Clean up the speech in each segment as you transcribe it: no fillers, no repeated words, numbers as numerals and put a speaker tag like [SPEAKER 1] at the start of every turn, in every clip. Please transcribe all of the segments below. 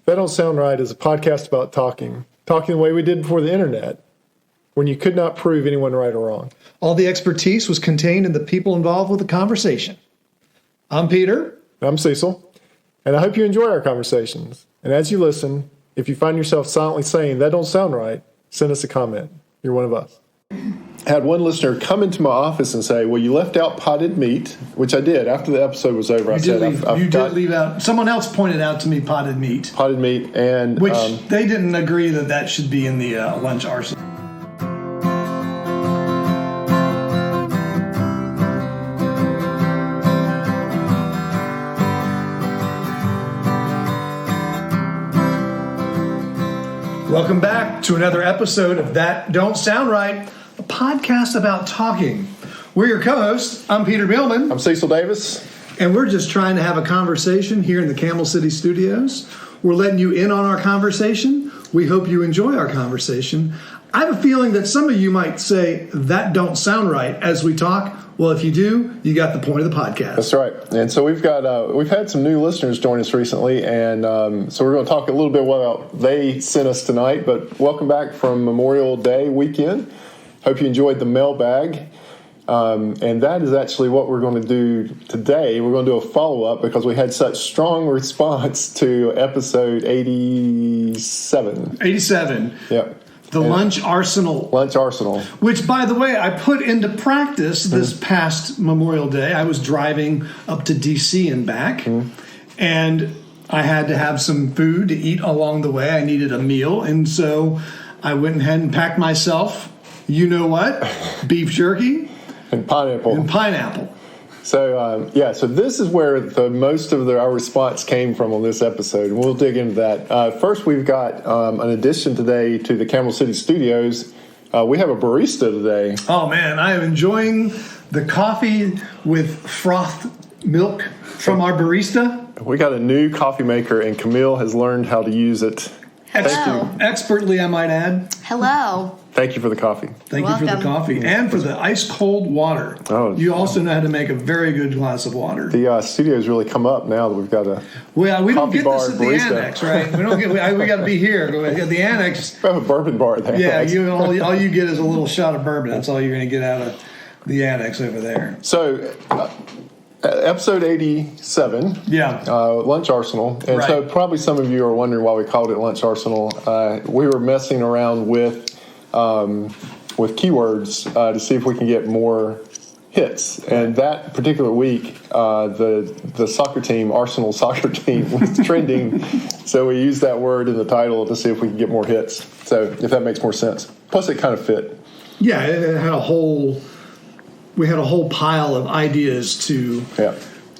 [SPEAKER 1] That Don't Sound Right is a podcast about talking the way we did before the internet, when you could not prove anyone right or wrong.
[SPEAKER 2] All the expertise was contained in the people involved with the conversation. I'm Peter.
[SPEAKER 1] I'm Cecil, and I hope you enjoy our conversations. And as you listen, if you find yourself silently saying, "That don't sound right," send us a comment. You're one of us. I had one listener come into my office and say, "Well, you left out potted meat," which I did. After the episode was over, I said,
[SPEAKER 2] "You did leave out." Someone else pointed out to me potted meat.
[SPEAKER 1] Potted meat, and
[SPEAKER 2] which they didn't agree that should be in the lunch arsenal. Welcome back to another episode of That Don't Sound Right, a podcast about talking. We're your co-hosts. I'm Peter Billman.
[SPEAKER 1] I'm Cecil Davis.
[SPEAKER 2] And we're just trying to have a conversation here in the Camel City studios. We're letting you in on our conversation. We hope you enjoy our conversation. I have a feeling that some of you might say, "That don't sound right," as we talk. Well, if you do, you got the point of the podcast.
[SPEAKER 1] That's right. And so we've had some new listeners join us recently, and so we're going to talk a little bit about they sent us tonight. But welcome back from Memorial Day weekend. Hope you enjoyed the mailbag. And that is actually what we're going to do today. We're going to do a follow-up because we had such strong response to episode 87.
[SPEAKER 2] 87.
[SPEAKER 1] Yep.
[SPEAKER 2] The Lunch Arsenal.
[SPEAKER 1] Lunch Arsenal.
[SPEAKER 2] Which, by the way, I put into practice this past Memorial Day. I was driving up to D.C. and back, and I had to have some food to eat along the way. I needed a meal, and so I went ahead and packed myself, you know what, beef jerky.
[SPEAKER 1] And pineapple. So, so this is where most of our response came from on this episode, and we'll dig into that. First, we've got an addition today to the Camel City studios. We have a barista today.
[SPEAKER 2] Oh, man, I am enjoying the coffee with froth milk from our barista.
[SPEAKER 1] We got a new coffee maker, and Camille has learned how to use it.
[SPEAKER 3] Hello.
[SPEAKER 2] Expertly, I might add.
[SPEAKER 3] Hello.
[SPEAKER 1] Thank you for the coffee.
[SPEAKER 2] Thank you for the coffee and for the ice cold water. Oh, you also know how to make a very good glass of water.
[SPEAKER 1] The studio's really come up now that we've got a
[SPEAKER 2] we don't get this at the
[SPEAKER 1] barista.
[SPEAKER 2] annex, right? We don't get. We got to be here at the annex.
[SPEAKER 1] We have a bourbon bar there.
[SPEAKER 2] Yeah, all you get is a little shot of bourbon. That's all you're going to get out of the annex over there.
[SPEAKER 1] So. Episode 87, Lunch Arsenal. And so probably some of you are wondering why we called it Lunch Arsenal. We were messing around with keywords to see if we can get more hits. And that particular week, the soccer team, Arsenal soccer team, was trending. So we used that word in the title to see if we can get more hits. So if that makes more sense. Plus it kind of fit.
[SPEAKER 2] Yeah, it had we had a whole pile of ideas to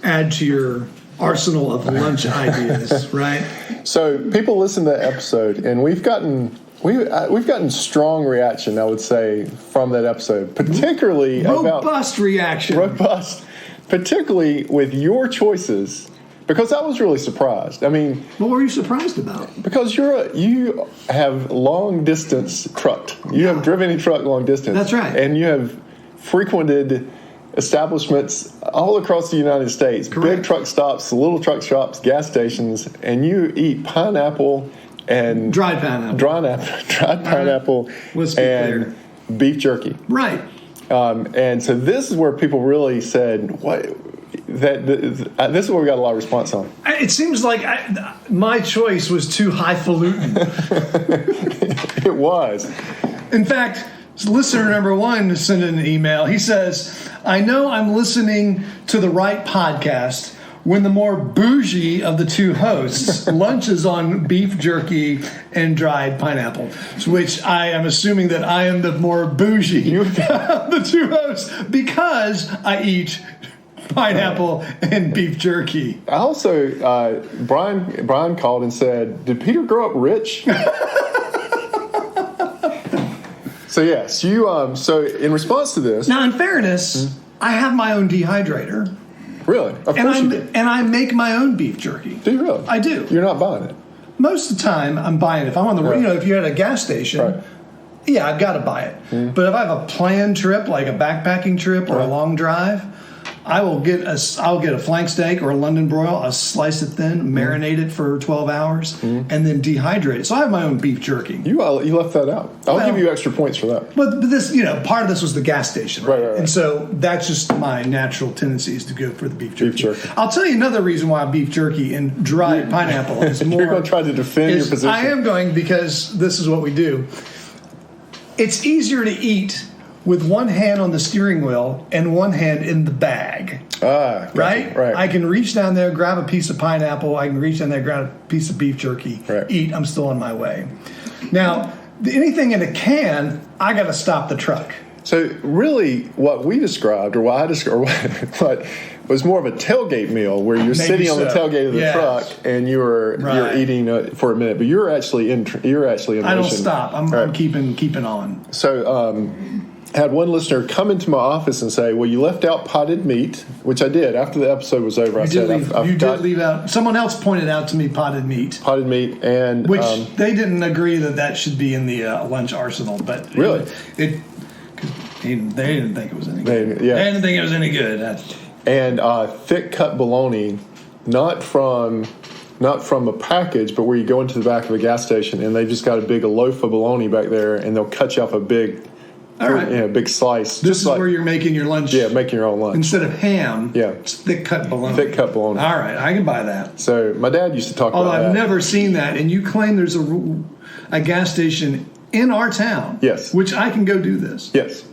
[SPEAKER 2] add to your arsenal of lunch ideas, right?
[SPEAKER 1] So people listen to that episode, and we've gotten strong reaction, I would say, from that episode, particularly
[SPEAKER 2] robust reaction,
[SPEAKER 1] particularly with your choices. Because I was really surprised. I mean,
[SPEAKER 2] what were you surprised about?
[SPEAKER 1] Because you have long distance trucked. You have driven a truck long distance.
[SPEAKER 2] That's right,
[SPEAKER 1] and you have frequented establishments all across the United States.
[SPEAKER 2] Correct.
[SPEAKER 1] Big truck stops, little truck shops, gas stations, and you eat pineapple and
[SPEAKER 2] dried pineapple,
[SPEAKER 1] and beef jerky.
[SPEAKER 2] Right.
[SPEAKER 1] And so this is where people really said, "What?" This is where we got a lot of response on.
[SPEAKER 2] It seems like my choice was too highfalutin.
[SPEAKER 1] It was.
[SPEAKER 2] In fact, listener number one sent an email. He says, "I know I'm listening to the right podcast when the more bougie of the two hosts lunches on beef jerky and dried pineapple," which I am assuming that I am the more bougie of the two hosts because I eat pineapple and beef jerky.
[SPEAKER 1] I also, Brian called and said, "Did Peter grow up rich?" So yes, you. So in response to this,
[SPEAKER 2] now in fairness, I have my own dehydrator.
[SPEAKER 1] Really? Of course you do.
[SPEAKER 2] And I make my own beef jerky.
[SPEAKER 1] Do you really?
[SPEAKER 2] I do.
[SPEAKER 1] You're not buying it?
[SPEAKER 2] Most of the time, I'm buying it. If I'm on the road, if you're at a gas station, I've got to buy it. But if I have a planned trip, like a backpacking trip or a long drive, I'll get a flank steak or a London broil. I'll slice it thin, marinate it for 12 hours, and then dehydrate it. So I have my own beef jerky.
[SPEAKER 1] You left that out. I'll give you extra points for that.
[SPEAKER 2] But this, part of this was the gas station, right?
[SPEAKER 1] Right.
[SPEAKER 2] And so that's just my natural tendency is to go for the beef jerky.
[SPEAKER 1] Beef jerky.
[SPEAKER 2] I'll tell you another reason why beef jerky and dried pineapple is more.
[SPEAKER 1] You're going to try to defend your position.
[SPEAKER 2] I am going because this is what we do. It's easier to eat with one hand on the steering wheel and one hand in the bag.
[SPEAKER 1] Gotcha.
[SPEAKER 2] Right? I can reach down there, grab a piece of pineapple. I can reach down there, grab a piece of beef jerky, eat. I'm still on my way. Now, anything in a can, I got to stop the truck.
[SPEAKER 1] So really what we described, or what I described, what was more of a tailgate meal where you're sitting on the tailgate of the truck and you're eating for a minute, but you're actually in
[SPEAKER 2] I don't stop. I'm keeping on.
[SPEAKER 1] So had one listener come into my office and say, well, you left out potted meat, which I did. After the episode was over, I said,
[SPEAKER 2] you did leave out. Someone else pointed out to me potted meat.
[SPEAKER 1] And
[SPEAKER 2] which they didn't agree that should be in the lunch arsenal. But
[SPEAKER 1] really?
[SPEAKER 2] They didn't think it was any good. They didn't think it was any good.
[SPEAKER 1] And thick cut bologna, not from a package, but where you go into the back of a gas station and they've just got a big loaf of bologna back there and they'll cut you off a big big slice.
[SPEAKER 2] This is where you're making your lunch.
[SPEAKER 1] Yeah, making your own lunch.
[SPEAKER 2] Instead of ham, it's thick cut bologna.
[SPEAKER 1] Thick cut bologna.
[SPEAKER 2] All right, I can buy that.
[SPEAKER 1] So my dad used to talk about that.
[SPEAKER 2] Although I've never seen that, and you claim there's a gas station in our town.
[SPEAKER 1] Yes.
[SPEAKER 2] Which I can go do this.
[SPEAKER 1] Yes.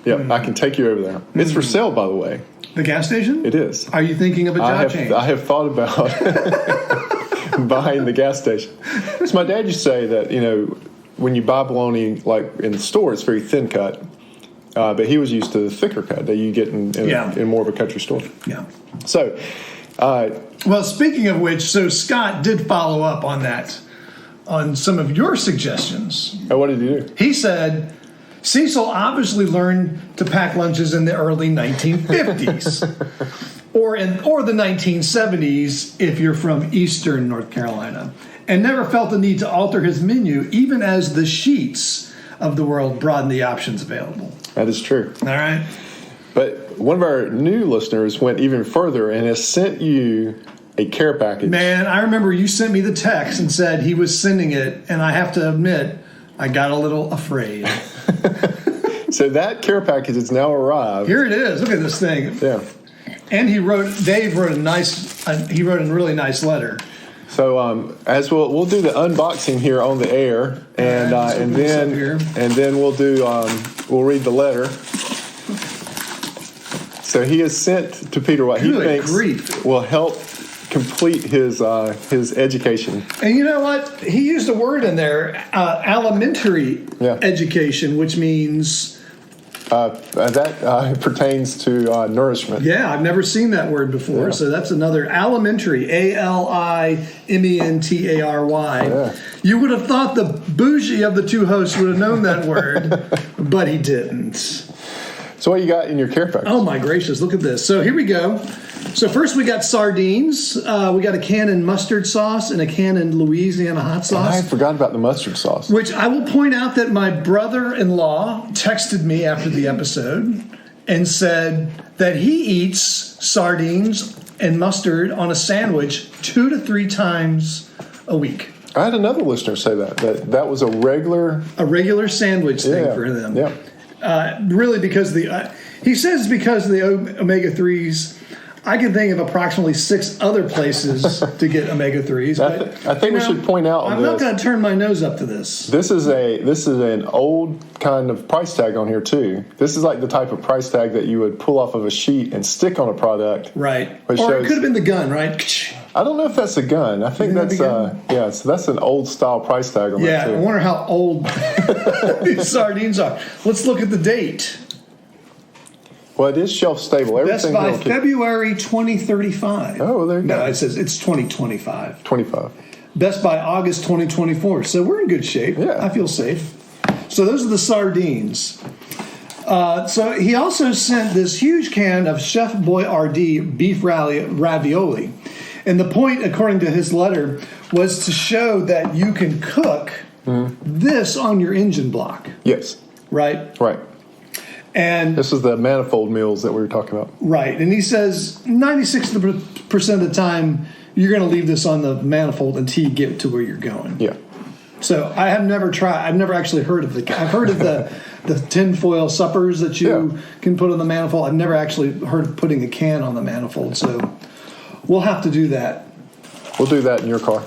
[SPEAKER 1] Yeah, I can take you over there. It's for sale, by the way.
[SPEAKER 2] The gas station?
[SPEAKER 1] It is.
[SPEAKER 2] Are you thinking of a job change?
[SPEAKER 1] I have thought about buying the gas station. So my dad used to say that, when you buy bologna, like in the store, it's very thin cut. But he was used to the thicker cut that you get in more of a country store.
[SPEAKER 2] Yeah.
[SPEAKER 1] So,
[SPEAKER 2] well, speaking of which, so Scott did follow up on that, on some of your suggestions.
[SPEAKER 1] Oh, what did he do?
[SPEAKER 2] He said, Cecil obviously learned to pack lunches in the early 1950s. or the 1970s if you're from Eastern North Carolina, and never felt the need to alter his menu even as the sheets of the world broaden the options available.
[SPEAKER 1] That is true.
[SPEAKER 2] All right.
[SPEAKER 1] But one of our new listeners went even further and has sent you a care package.
[SPEAKER 2] Man, I remember you sent me the text and said he was sending it, and I have to admit, I got a little afraid.
[SPEAKER 1] So that care package has now arrived.
[SPEAKER 2] Here it is. Look at this thing.
[SPEAKER 1] Yeah.
[SPEAKER 2] And Dave wrote a really nice letter.
[SPEAKER 1] So as we'll do the unboxing here on the air, and then we'll read the letter. So he has sent to Peter what he thinks will help complete his education.
[SPEAKER 2] And you know what? He used a word in there, alimentary education, which means
[SPEAKER 1] that pertains to nourishment.
[SPEAKER 2] Yeah, I've never seen that word before. Yeah. So that's another alimentary, ALIMENTARY. Yeah. You would have thought the bougie of the two hosts would have known that word, but he didn't.
[SPEAKER 1] So what you got in your care package?
[SPEAKER 2] Oh my gracious, look at this. So here we go. So first we got sardines. We got a can in mustard sauce and a can in Louisiana hot sauce.
[SPEAKER 1] I forgot about the mustard sauce.
[SPEAKER 2] Which I will point out that my brother-in-law texted me after the episode and said that he eats sardines and mustard on a sandwich 2 to 3 times a week.
[SPEAKER 1] I had another listener say that was a regular
[SPEAKER 2] sandwich thing for them.
[SPEAKER 1] Yeah.
[SPEAKER 2] Really because he says because of the omega-3s. I can think of approximately 6 other places to get omega-3s.
[SPEAKER 1] I think we should point out
[SPEAKER 2] I'm not going to turn my nose up to this.
[SPEAKER 1] This is an old kind of price tag on here too. This is like the type of price tag that you would pull off of a sheet and stick on a product.
[SPEAKER 2] Right. Or it could have been the gun, right?
[SPEAKER 1] I don't know if that's a gun. I think that's so that's an old style price tag on that too.
[SPEAKER 2] Yeah, I wonder how old these sardines are. Let's look at the date.
[SPEAKER 1] Well, it is shelf stable.
[SPEAKER 2] Best by February 2035.
[SPEAKER 1] Oh, there you go.
[SPEAKER 2] No, it says it's 2025.
[SPEAKER 1] 25.
[SPEAKER 2] Best by August 2024. So we're in good shape.
[SPEAKER 1] Yeah.
[SPEAKER 2] I feel safe. So those are the sardines. So he also sent this huge can of Chef Boyardee beef ravioli. And the point, according to his letter, was to show that you can cook this on your engine block.
[SPEAKER 1] Yes.
[SPEAKER 2] Right?
[SPEAKER 1] Right.
[SPEAKER 2] And
[SPEAKER 1] this is the manifold meals that we were talking about.
[SPEAKER 2] Right. And he says 96% of the time, you're going to leave this on the manifold until you get to where you're going.
[SPEAKER 1] Yeah.
[SPEAKER 2] So I have never tried. I've never actually heard of I've heard of the tinfoil suppers that you can put on the manifold. I've never actually heard of putting a can on the manifold. So we'll have to do that.
[SPEAKER 1] We'll do that in your car.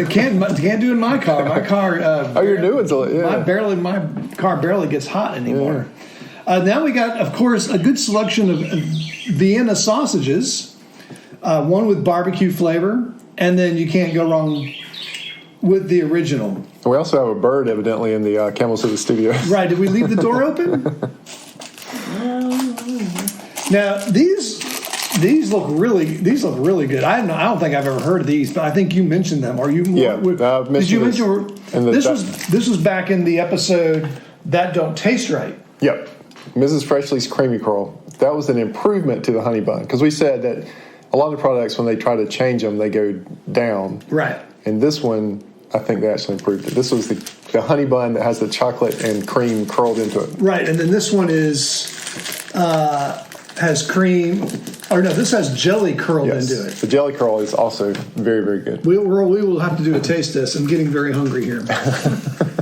[SPEAKER 2] Can't do it in my car. My car.
[SPEAKER 1] Your new one's
[SPEAKER 2] my car barely gets hot anymore. Now we got, of course, a good selection of Vienna sausages. One with barbecue flavor, and then you can't go wrong with the original.
[SPEAKER 1] We also have a bird, evidently, in the Camel City studios.
[SPEAKER 2] Right. Did we leave the door open? Now these look really good. I don't think I've ever heard of these, but I think you mentioned them. Are you? Did you mention this was back in the episode That Don't Taste Right?
[SPEAKER 1] Yep. Mrs. Freshley's Creamy Curl. That was an improvement to the honey bun because we said that a lot of products, when they try to change them, they go down. Right. And this one, I think they actually improved it. This was the honey bun that has the chocolate and cream curled into it.
[SPEAKER 2] Right, and then this one has cream, this has jelly curled into it.
[SPEAKER 1] The jelly curl is also very, very good.
[SPEAKER 2] We will have to do a taste test. I'm getting very hungry here.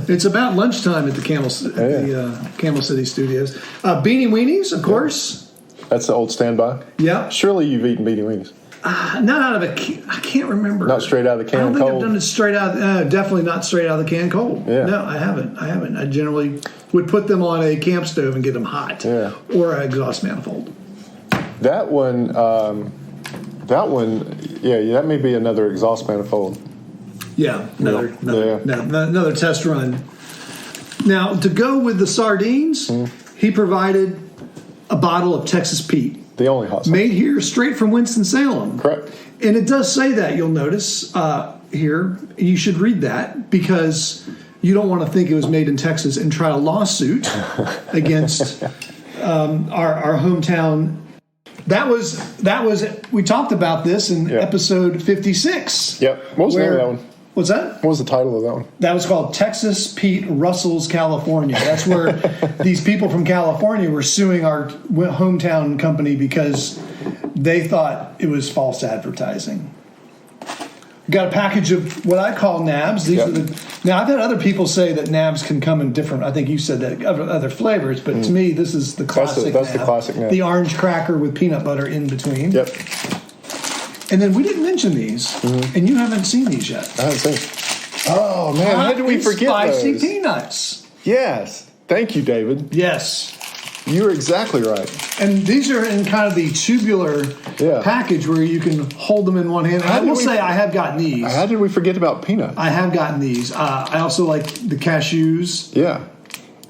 [SPEAKER 2] It's about lunchtime at the Camel City Studios. Beanie Weenies, of course.
[SPEAKER 1] That's the old standby. Yeah. Surely you've eaten Beanie Weenies.
[SPEAKER 2] Not out of a can. I can't remember.
[SPEAKER 1] Not straight out of the can.
[SPEAKER 2] I don't think I've done it straight out. Definitely not straight out of the can cold. Yeah. No, I haven't. I generally would put them on a camp stove and get them hot. Yeah. Or an exhaust manifold.
[SPEAKER 1] That one, that may be another exhaust manifold.
[SPEAKER 2] Yeah, another test run. Now, to go with the sardines, he provided a bottle of Texas Pete.
[SPEAKER 1] The only hot sauce.
[SPEAKER 2] Made here straight from Winston-Salem.
[SPEAKER 1] Correct.
[SPEAKER 2] And it does say that, you'll notice here. You should read that because you don't want to think it was made in Texas and try a lawsuit against our hometown. That was. We talked about this in episode 56.
[SPEAKER 1] Yep. What was the name of that one?
[SPEAKER 2] What's that?
[SPEAKER 1] What was the title of that one?
[SPEAKER 2] That was called Texas Pete Russell's California. That's where these people from California were suing our hometown company because they thought it was false advertising. Got a package of what I call nabs. Now, I've had other people say that nabs can come in different, I think you said that, other flavors, but to me, this is the classic
[SPEAKER 1] That's the classic nab.
[SPEAKER 2] The orange cracker with peanut butter in between.
[SPEAKER 1] Yep.
[SPEAKER 2] And then we didn't mention these, and you haven't seen these yet.
[SPEAKER 1] I haven't seen. Oh, man, how did we forget
[SPEAKER 2] spicy
[SPEAKER 1] those?
[SPEAKER 2] Peanuts.
[SPEAKER 1] Yes. Thank you, David.
[SPEAKER 2] Yes.
[SPEAKER 1] You're exactly right.
[SPEAKER 2] And these are in kind of the tubular package where you can hold them in one hand. I will say I have gotten these.
[SPEAKER 1] How did we forget about peanuts?
[SPEAKER 2] I have gotten these. I also like the cashews.
[SPEAKER 1] Yeah.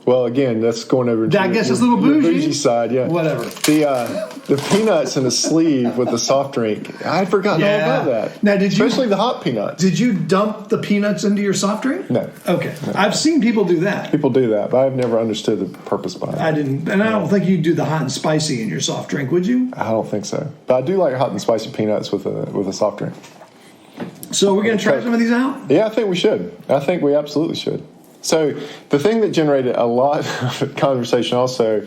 [SPEAKER 1] Well, again, that's going over to
[SPEAKER 2] I guess it's a little bougie
[SPEAKER 1] side,
[SPEAKER 2] Whatever.
[SPEAKER 1] The peanuts in a sleeve with the soft drink. I'd forgotten all about that.
[SPEAKER 2] Now,
[SPEAKER 1] especially the hot peanuts.
[SPEAKER 2] Did you dump the peanuts into your soft drink?
[SPEAKER 1] No.
[SPEAKER 2] Okay.
[SPEAKER 1] No.
[SPEAKER 2] I've seen people do that.
[SPEAKER 1] People do that, but I've never understood the purpose behind it.
[SPEAKER 2] I didn't. And I don't think you'd do the hot and spicy in your soft drink, would you?
[SPEAKER 1] I don't think so. But I do like hot and spicy peanuts with a soft drink.
[SPEAKER 2] So we're going to try some of these out?
[SPEAKER 1] Yeah, I think we should. I think we absolutely should. So the thing that generated a lot of conversation also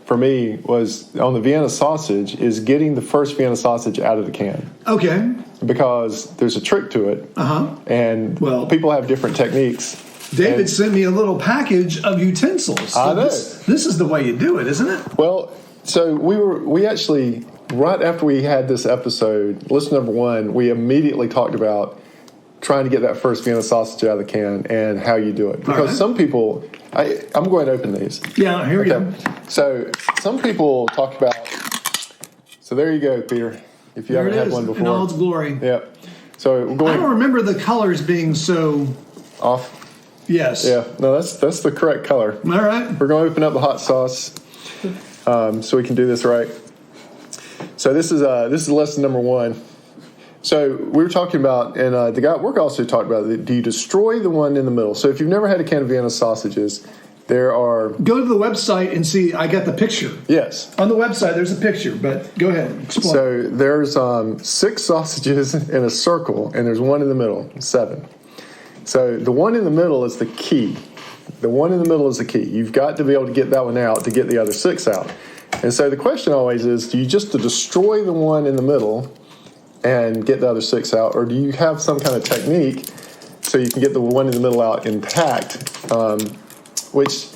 [SPEAKER 1] for me was on the Vienna sausage is getting the first Vienna sausage out of the can. Okay. Because there's a trick to it. Uh-huh. And people have different techniques.
[SPEAKER 2] David sent me a little package of utensils. So
[SPEAKER 1] I know.
[SPEAKER 2] This is the way you do it, isn't it?
[SPEAKER 1] Well, so we actually, right after we had this episode, listen number 1, we immediately talked about trying to get that first Vienna sausage out of the can and how you do it. Because some people, I'm going to open these.
[SPEAKER 2] Yeah, here we go.
[SPEAKER 1] So some people talk about, so there you go, Peter, if you haven't had one before.
[SPEAKER 2] In all its glory.
[SPEAKER 1] Yeah. So we're going.
[SPEAKER 2] I don't remember the colors being so
[SPEAKER 1] off.
[SPEAKER 2] Yes.
[SPEAKER 1] Yeah. No, that's the correct color.
[SPEAKER 2] All right.
[SPEAKER 1] We're going to open up the hot sauce so we can do this right. So this is lesson number 1. So we were talking about, and the guy at work also talked about, do you destroy the one in the middle? So if you've never had a can of Vienna sausages, there are...
[SPEAKER 2] Go to the website and see, I got the picture.
[SPEAKER 1] Yes.
[SPEAKER 2] On the website, there's a picture, but go ahead, explain.
[SPEAKER 1] So there's 6 sausages in a circle, and there's one in the middle, 7. So the one in the middle is the key. The one in the middle is the key. You've got to be able to get that one out to get the other 6 out. And so the question always is, do you just destroy the one in the middle and get the other 6 out, or do you have some kind of technique so you can get the one in the middle out intact, which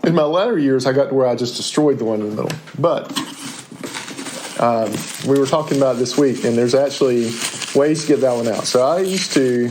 [SPEAKER 1] in my latter years I got to where I just destroyed the one in the middle. But we were talking about it this week, and there's actually ways to get that one out. So I used to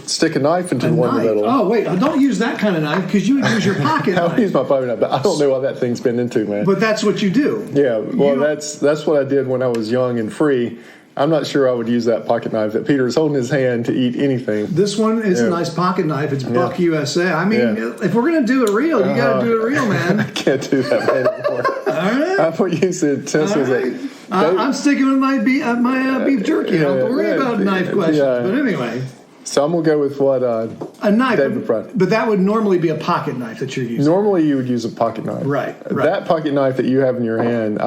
[SPEAKER 1] stick a knife into the one in the middle.
[SPEAKER 2] Oh, wait. Don't use that kind of knife, because you would use your pocket knife.
[SPEAKER 1] I would use my pocket knife, but I don't know what that thing's been into, man.
[SPEAKER 2] But that's what you do.
[SPEAKER 1] Yeah, well, that's what I did when I was young and free. I'm not sure I would use that pocket knife that Peter is holding his hand to eat anything.
[SPEAKER 2] This one is a nice pocket knife. It's Buck USA. I mean, if we're going to do it real, you got to do it real, man.
[SPEAKER 1] I can't do that anymore.
[SPEAKER 2] All right.
[SPEAKER 1] I put use the utensils.
[SPEAKER 2] Right. I'm sticking with my beef jerky. Don't worry about knife questions.
[SPEAKER 1] Yeah.
[SPEAKER 2] But anyway.
[SPEAKER 1] So I'm going to go with what
[SPEAKER 2] a knife,
[SPEAKER 1] David brought.
[SPEAKER 2] But that would normally be a pocket knife that you're using.
[SPEAKER 1] Normally you would use a pocket knife.
[SPEAKER 2] Right.
[SPEAKER 1] That pocket knife that you have in your hand,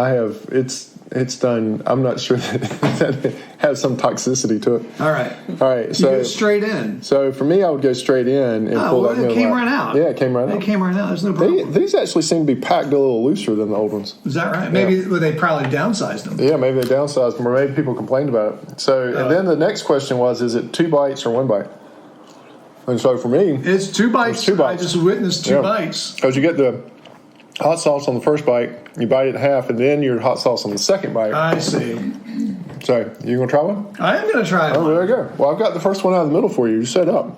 [SPEAKER 1] it's done. I'm not sure that it has some toxicity to it.
[SPEAKER 2] All right.
[SPEAKER 1] So
[SPEAKER 2] you go straight in.
[SPEAKER 1] So for me, I would go straight in and pull that middle out.
[SPEAKER 2] It came right out.
[SPEAKER 1] Yeah, it came right out.
[SPEAKER 2] It came right out. There's no problem.
[SPEAKER 1] These actually seem to be packed a little looser than the old ones.
[SPEAKER 2] Is that right? Maybe they probably downsized them.
[SPEAKER 1] Yeah, maybe they downsized them, or maybe people complained about it. So, and then the next question was, is it 2 bites or 1 bite? And so for me,
[SPEAKER 2] it's 2 bites.
[SPEAKER 1] 2 bites.
[SPEAKER 2] I just witnessed 2 bites.
[SPEAKER 1] Because you get the hot sauce on the first bite, you bite it in half, and then your hot sauce on the second bite.
[SPEAKER 2] I see.
[SPEAKER 1] So, you going to try one?
[SPEAKER 2] I am going to try one.
[SPEAKER 1] Oh, there you go. Well, I've got the first one out of the middle for you. You set up.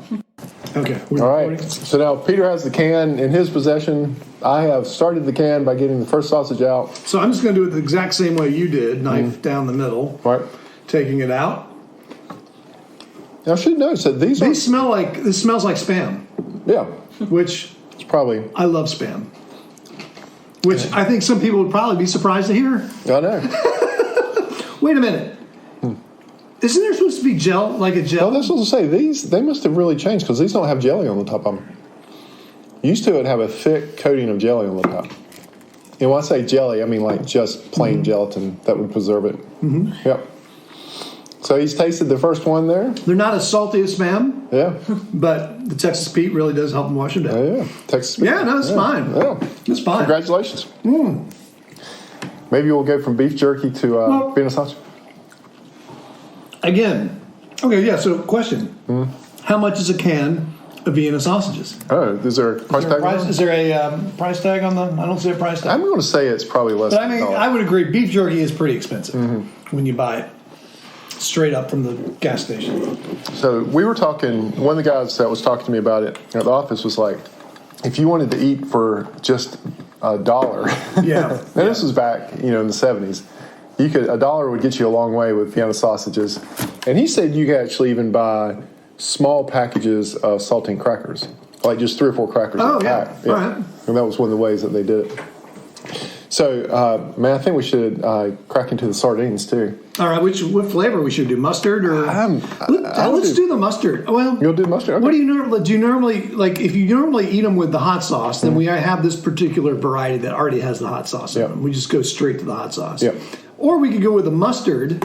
[SPEAKER 2] Okay.
[SPEAKER 1] All right. So now Peter has the can in his possession. I have started the can by getting the first sausage out.
[SPEAKER 2] So I'm just going to do it the exact same way you did, knife down the middle.
[SPEAKER 1] Right.
[SPEAKER 2] Taking it out.
[SPEAKER 1] Now, I should notice that this
[SPEAKER 2] smells like Spam.
[SPEAKER 1] Yeah.
[SPEAKER 2] Which
[SPEAKER 1] it's probably.
[SPEAKER 2] I love Spam. Which I think some people would probably be surprised to hear.
[SPEAKER 1] I know.
[SPEAKER 2] Wait a minute. Isn't there supposed to be gel, like a gel?
[SPEAKER 1] Well, that's what I say. They must have really changed, because these don't have jelly on the top of them. Used to it have a thick coating of jelly on the top. And when I say jelly, I mean like just plain gelatin that would preserve it. Mm-hmm. Yep. So he's tasted the first one there.
[SPEAKER 2] They're not as salty as Spam.
[SPEAKER 1] Yeah.
[SPEAKER 2] But the Texas Pete really does help them wash them down.
[SPEAKER 1] Oh, yeah. Texas Pete.
[SPEAKER 2] Yeah, no, it's fine.
[SPEAKER 1] Yeah.
[SPEAKER 2] It's fine.
[SPEAKER 1] Congratulations. Maybe we'll go from beef jerky to Vienna sausage.
[SPEAKER 2] Again. Okay, yeah, so question. How much is a can of Vienna sausages?
[SPEAKER 1] Oh, is there a price tag on it?
[SPEAKER 2] Is there a price tag on them? I don't see a price tag.
[SPEAKER 1] I'm going to say it's probably less
[SPEAKER 2] But
[SPEAKER 1] than
[SPEAKER 2] I mean,
[SPEAKER 1] $1.
[SPEAKER 2] I would agree. Beef jerky is pretty expensive when you buy it straight up from the gas station.
[SPEAKER 1] So we were talking, one of the guys that was talking to me about it at the office was like, if you wanted to eat for just $1,
[SPEAKER 2] yeah.
[SPEAKER 1] and this was back, in the 70s, $1 would get you a long way with Vienna sausages. And he said you could actually even buy small packages of saltine crackers, like just 3 or 4 crackers in a pack.
[SPEAKER 2] Yeah. All right.
[SPEAKER 1] And that was one of the ways that they did it. So, man, I think we should crack into the sardines too.
[SPEAKER 2] All right, what flavor we should do? Mustard or? Let's do the mustard. Well,
[SPEAKER 1] you'll do mustard. Okay.
[SPEAKER 2] What do you normally like? If you normally eat them with the hot sauce, then we have this particular variety that already has the hot sauce in them. We just go straight to the hot sauce.
[SPEAKER 1] Yeah.
[SPEAKER 2] Or we could go with the mustard,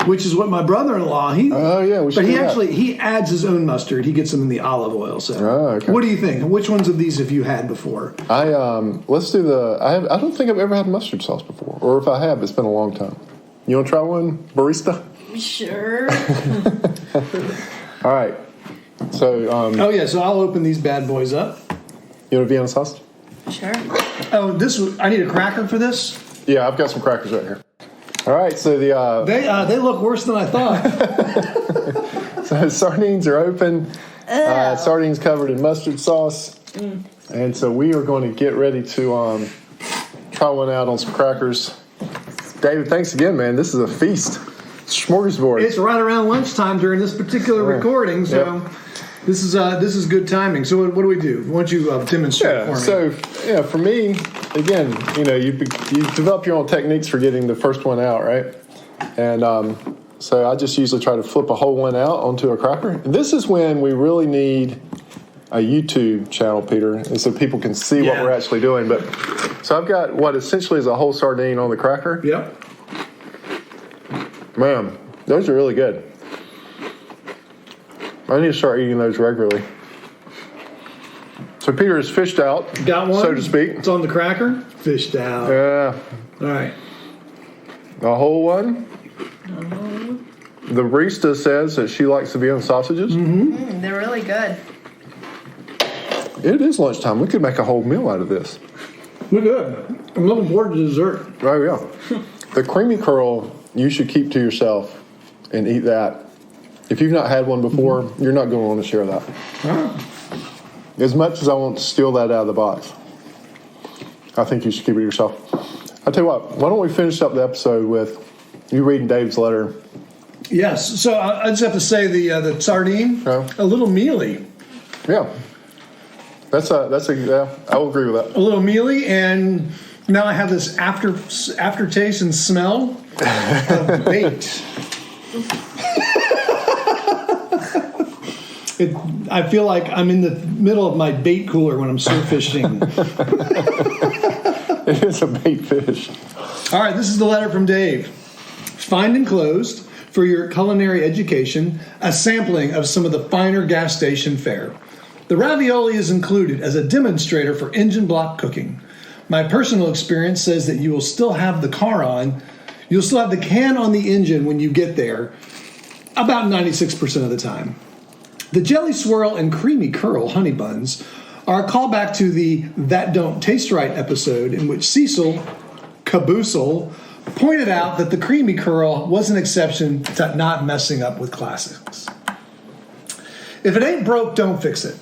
[SPEAKER 2] which is what my brother-in-law he adds his own mustard. He gets them in the olive oil. So,
[SPEAKER 1] okay.
[SPEAKER 2] What do you think? Which ones of these have you had before?
[SPEAKER 1] Let's do I don't think I've ever had mustard sauce before, or if I have, it's been a long time. You want to try one, barista?
[SPEAKER 3] Sure.
[SPEAKER 1] All right. So.
[SPEAKER 2] So I'll open these bad boys up.
[SPEAKER 1] You want a Vienna sausage?
[SPEAKER 3] Sure.
[SPEAKER 2] Oh, I need a cracker for this.
[SPEAKER 1] Yeah, I've got some crackers right here. All right, so
[SPEAKER 2] they look worse than I thought.
[SPEAKER 1] So sardines are open. Sardines covered in mustard sauce, and so we are going to get ready to try one out on some crackers. David, thanks again, man. This is a feast, smorgasbord.
[SPEAKER 2] It's right around lunchtime during this particular recording, so this is good timing. So what do we do? Why don't you demonstrate for me?
[SPEAKER 1] So for me, again, you develop your own techniques for getting the first one out, right? And so I just usually try to flip a whole one out onto a cracker. And this is when we really need a YouTube channel, Peter, and so people can see what we're actually doing. But so I've got what essentially is a whole sardine on the cracker.
[SPEAKER 2] Yep.
[SPEAKER 1] Man, those are really good. I need to start eating those regularly. So Peter has fished out,
[SPEAKER 2] Got one?
[SPEAKER 1] so to speak.
[SPEAKER 2] It's on the cracker. Fished out.
[SPEAKER 1] Yeah,
[SPEAKER 2] All right.
[SPEAKER 1] a whole one. The barista says that she likes the Vienna sausages.
[SPEAKER 3] They're really good.
[SPEAKER 1] It is lunchtime. We could make a whole meal out of this.
[SPEAKER 2] We're good. I'm looking forward to dessert.
[SPEAKER 1] Oh, yeah. The creamy curl, you should keep to yourself and eat that. If you've not had one before, you're not going to want to share that. As much as I want to steal that out of the box, I think you should keep it yourself. I'll tell you what, why don't we finish up the episode with you reading Dave's letter?
[SPEAKER 2] Yes. So I just have to say the sardine, a little mealy.
[SPEAKER 1] Yeah. Yeah, I will agree with that.
[SPEAKER 2] A little mealy, and now I have this aftertaste and smell of bait. I feel like I'm in the middle of my bait cooler when I'm surf fishing.
[SPEAKER 1] It is a bait fish.
[SPEAKER 2] All right, this is the letter from Dave. Find enclosed for your culinary education a sampling of some of the finer gas station fare. The ravioli is included as a demonstrator for engine block cooking. My personal experience says that you will still have the car on. You'll still have the can on the engine when you get there, about 96% of the time. The jelly swirl and creamy curl honey buns are a callback to the That Don't Taste Right episode in which Cecil Caboosel pointed out that the creamy curl was an exception to not messing up with classics. If it ain't broke, don't fix it.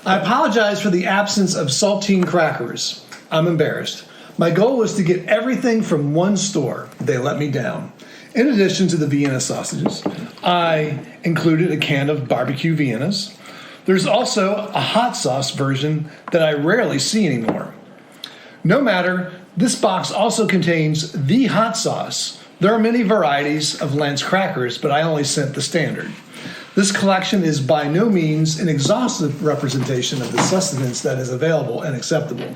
[SPEAKER 2] I apologize for the absence of saltine crackers. I'm embarrassed. My goal was to get everything from one store. They let me down. In addition to the Vienna sausages, I included a can of barbecue Viennas. There's also a hot sauce version that I rarely see anymore. No matter, this box also contains the hot sauce. There are many varieties of Lance crackers, but I only sent the standard. This collection is by no means an exhaustive representation of the sustenance that is available and acceptable.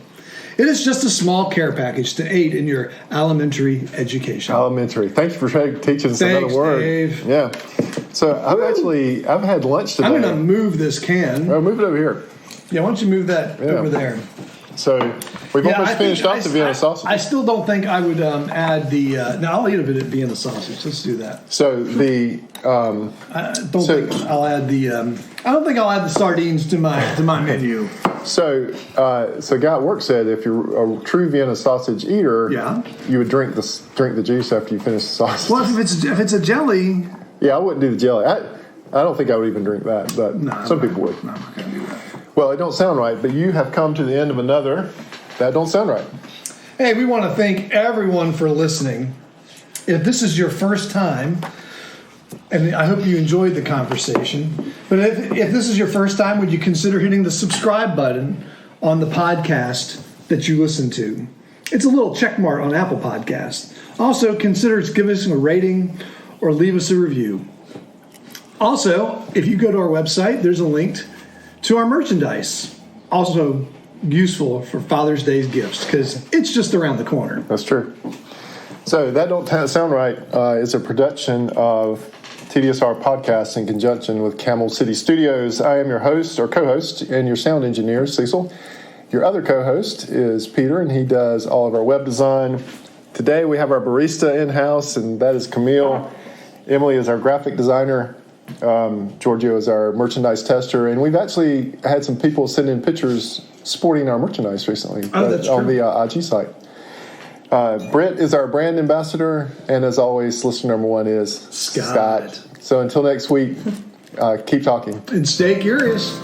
[SPEAKER 2] It is just a small care package to aid in your alimentary education.
[SPEAKER 1] Alimentary. Thank you for teaching us another word.
[SPEAKER 2] Dave.
[SPEAKER 1] Yeah. So I've had lunch today.
[SPEAKER 2] I'm going to move this can.
[SPEAKER 1] Oh, move it over here.
[SPEAKER 2] Yeah, why don't you move that over there?
[SPEAKER 1] So we've almost finished off the Vienna sausage.
[SPEAKER 2] I still don't think I would add the. Now I'll eat a bit of Vienna sausage. Let's do that.
[SPEAKER 1] So the.
[SPEAKER 2] I don't think I'll add the. I don't think I'll add the sardines to my menu.
[SPEAKER 1] So a guy at work said if you're a true Vienna sausage eater, you would drink the juice after you finish the sausage.
[SPEAKER 2] Well, if it's a jelly.
[SPEAKER 1] Yeah, I wouldn't do the jelly. I don't think I would even drink that, but some people would.
[SPEAKER 2] No, I'm not going to do that.
[SPEAKER 1] Well, it don't sound right, but you have come to the end of another. That don't sound right.
[SPEAKER 2] Hey, we want to thank everyone for listening. If this is your first time, and I hope you enjoyed the conversation, but if this is your first time, would you consider hitting the subscribe button on the podcast that you listen to? It's a little check mark on Apple Podcasts. Also, consider giving us a rating or leave us a review. Also, if you go to our website, there's a link to our merchandise. Also useful for Father's Day's gifts because it's just around the corner.
[SPEAKER 1] That's true. So That Don't Sound Right is a production of TDSR Podcast in conjunction with Camel City Studios. I am your host or co-host and your sound engineer, Cecil. Your other co-host is Peter, and he does all of our web design. Today we have our barista in-house, and that is Camille. Emily is our graphic designer. Giorgio is our merchandise tester, and we've actually had some people send in pictures sporting our merchandise recently on the IG site. Britt is our brand ambassador, and as always, listener number one is Scott. So until next week, keep talking.
[SPEAKER 2] And stay curious.